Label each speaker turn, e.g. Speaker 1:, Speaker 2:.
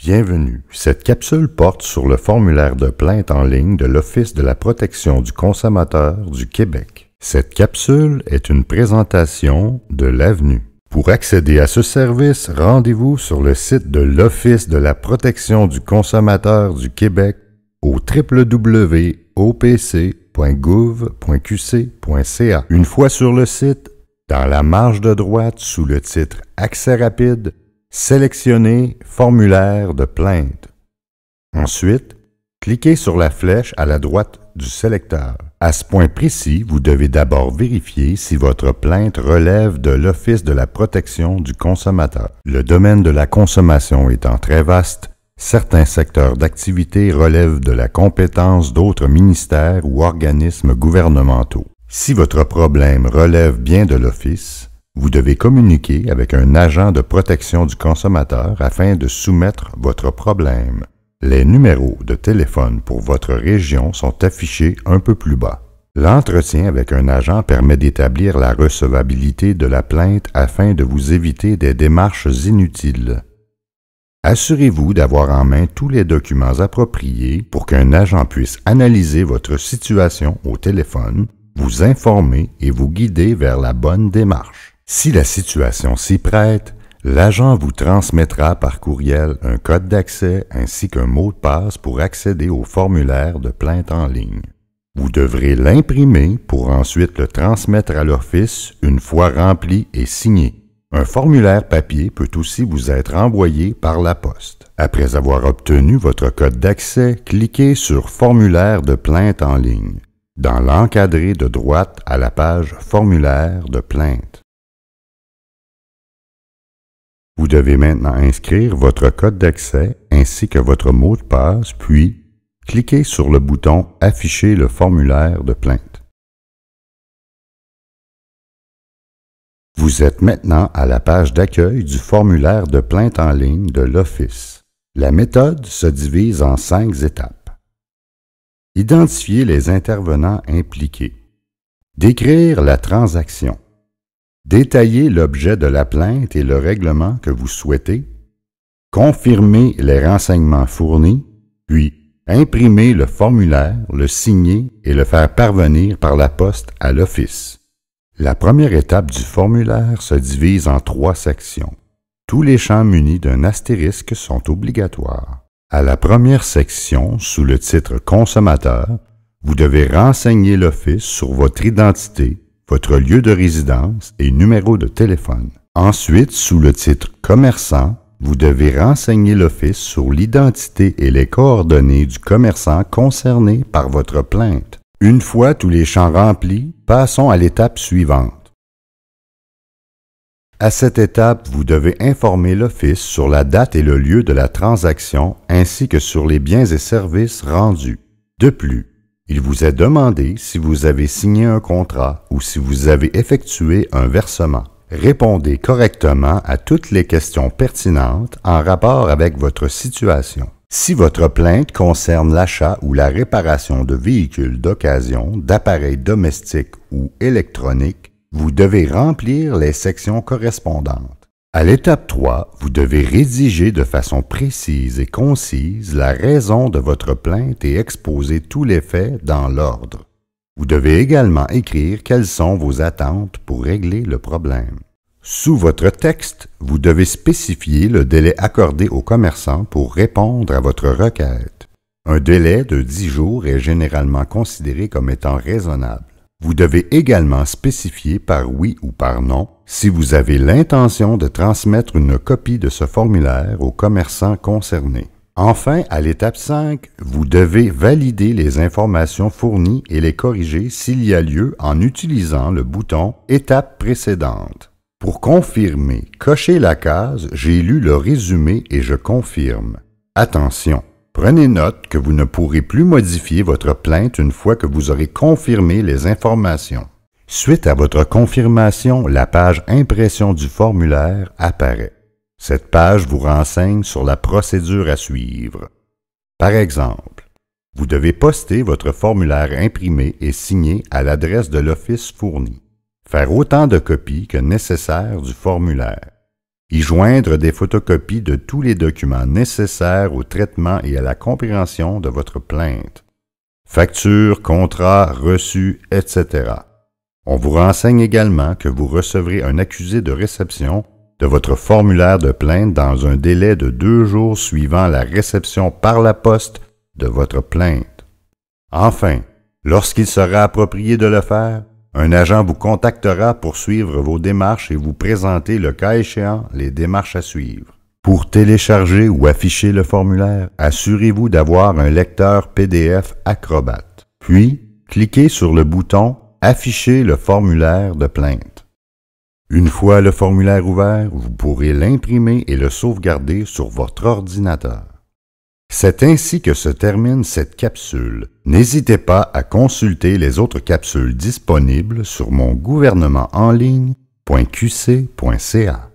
Speaker 1: Bienvenue. Cette capsule porte sur le formulaire de plainte en ligne de l'Office de la protection du consommateur du Québec. Cette capsule est une présentation de l'Avenue. Pour accéder à ce service, rendez-vous sur le site de l'Office de la protection du consommateur du Québec au www.opc.gouv.qc.ca. Une fois sur le site, dans la marge de droite sous le titre « Accès rapide », sélectionnez « Formulaire de plainte ». Ensuite, cliquez sur la flèche à la droite du sélecteur. À ce point précis, vous devez d'abord vérifier si votre plainte relève de l'Office de la protection du consommateur. Le domaine de la consommation étant très vaste, certains secteurs d'activité relèvent de la compétence d'autres ministères ou organismes gouvernementaux. Si votre problème relève bien de l'Office, vous devez communiquer avec un agent de protection du consommateur afin de soumettre votre problème. Les numéros de téléphone pour votre région sont affichés un peu plus bas. L'entretien avec un agent permet d'établir la recevabilité de la plainte afin de vous éviter des démarches inutiles. Assurez-vous d'avoir en main tous les documents appropriés pour qu'un agent puisse analyser votre situation au téléphone, vous informer et vous guider vers la bonne démarche. Si la situation s'y prête, l'agent vous transmettra par courriel un code d'accès ainsi qu'un mot de passe pour accéder au formulaire de plainte en ligne. Vous devrez l'imprimer pour ensuite le transmettre à l'Office une fois rempli et signé. Un formulaire papier peut aussi vous être envoyé par la poste. Après avoir obtenu votre code d'accès, cliquez sur « Formulaire de plainte en ligne » dans l'encadré de droite à la page « Formulaire de plainte ». Vous devez maintenant inscrire votre code d'accès ainsi que votre mot de passe, puis cliquez sur le bouton « Afficher le formulaire de plainte ». Vous êtes maintenant à la page d'accueil du formulaire de plainte en ligne de l'Office. La méthode se divise en 5 étapes. Identifier les intervenants impliqués. Décrire la transaction. Détailler l'objet de la plainte et le règlement que vous souhaitez. Confirmer les renseignements fournis, puis imprimer le formulaire, le signer et le faire parvenir par la poste à l'Office. La première étape du formulaire se divise en 3 sections. Tous les champs munis d'un astérisque sont obligatoires. À la première section, sous le titre « Consommateur », vous devez renseigner l'Office sur votre identité, votre lieu de résidence et numéro de téléphone. Ensuite, sous le titre « Commerçant », vous devez renseigner l'Office sur l'identité et les coordonnées du commerçant concerné par votre plainte. Une fois tous les champs remplis, passons à l'étape suivante. À cette étape, vous devez informer l'Office sur la date et le lieu de la transaction ainsi que sur les biens et services rendus. De plus, il vous est demandé si vous avez signé un contrat ou si vous avez effectué un versement. Répondez correctement à toutes les questions pertinentes en rapport avec votre situation. Si votre plainte concerne l'achat ou la réparation de véhicules d'occasion, d'appareils domestiques ou électroniques, vous devez remplir les sections correspondantes. À l'étape 3, vous devez rédiger de façon précise et concise la raison de votre plainte et exposer tous les faits dans l'ordre. Vous devez également écrire quelles sont vos attentes pour régler le problème. Sous votre texte, vous devez spécifier le délai accordé au commerçant pour répondre à votre requête. Un délai de 10 jours est généralement considéré comme étant raisonnable. Vous devez également spécifier par oui ou par non si vous avez l'intention de transmettre une copie de ce formulaire au commerçant concerné. Enfin, à l'étape 5, vous devez valider les informations fournies et les corriger s'il y a lieu en utilisant le bouton « Étape précédente ». Pour confirmer, cochez la case « J'ai lu le résumé et je confirme ». Attention! Prenez note que vous ne pourrez plus modifier votre plainte une fois que vous aurez confirmé les informations. Suite à votre confirmation, la page « Impression du formulaire » apparaît. Cette page vous renseigne sur la procédure à suivre. Par exemple, vous devez poster votre formulaire imprimé et signé à l'adresse de l'Office fournie. Faire autant de copies que nécessaire du formulaire. y joindre des photocopies de tous les documents nécessaires au traitement et à la compréhension de votre plainte. Factures, contrats, reçus, etc. On vous renseigne également que vous recevrez un accusé de réception de votre formulaire de plainte dans un délai de 2 jours suivant la réception par la poste de votre plainte. Enfin, lorsqu'il sera approprié de le faire, un agent vous contactera pour suivre vos démarches et vous présenter le cas échéant les démarches à suivre. Pour télécharger ou afficher le formulaire, assurez-vous d'avoir un lecteur PDF Acrobat. Puis, cliquez sur le bouton « Afficher le formulaire de plainte ». Une fois le formulaire ouvert, vous pourrez l'imprimer et le sauvegarder sur votre ordinateur. C'est ainsi que se termine cette capsule. N'hésitez pas à consulter les autres capsules disponibles sur mon gouvernementenligne.qc.ca.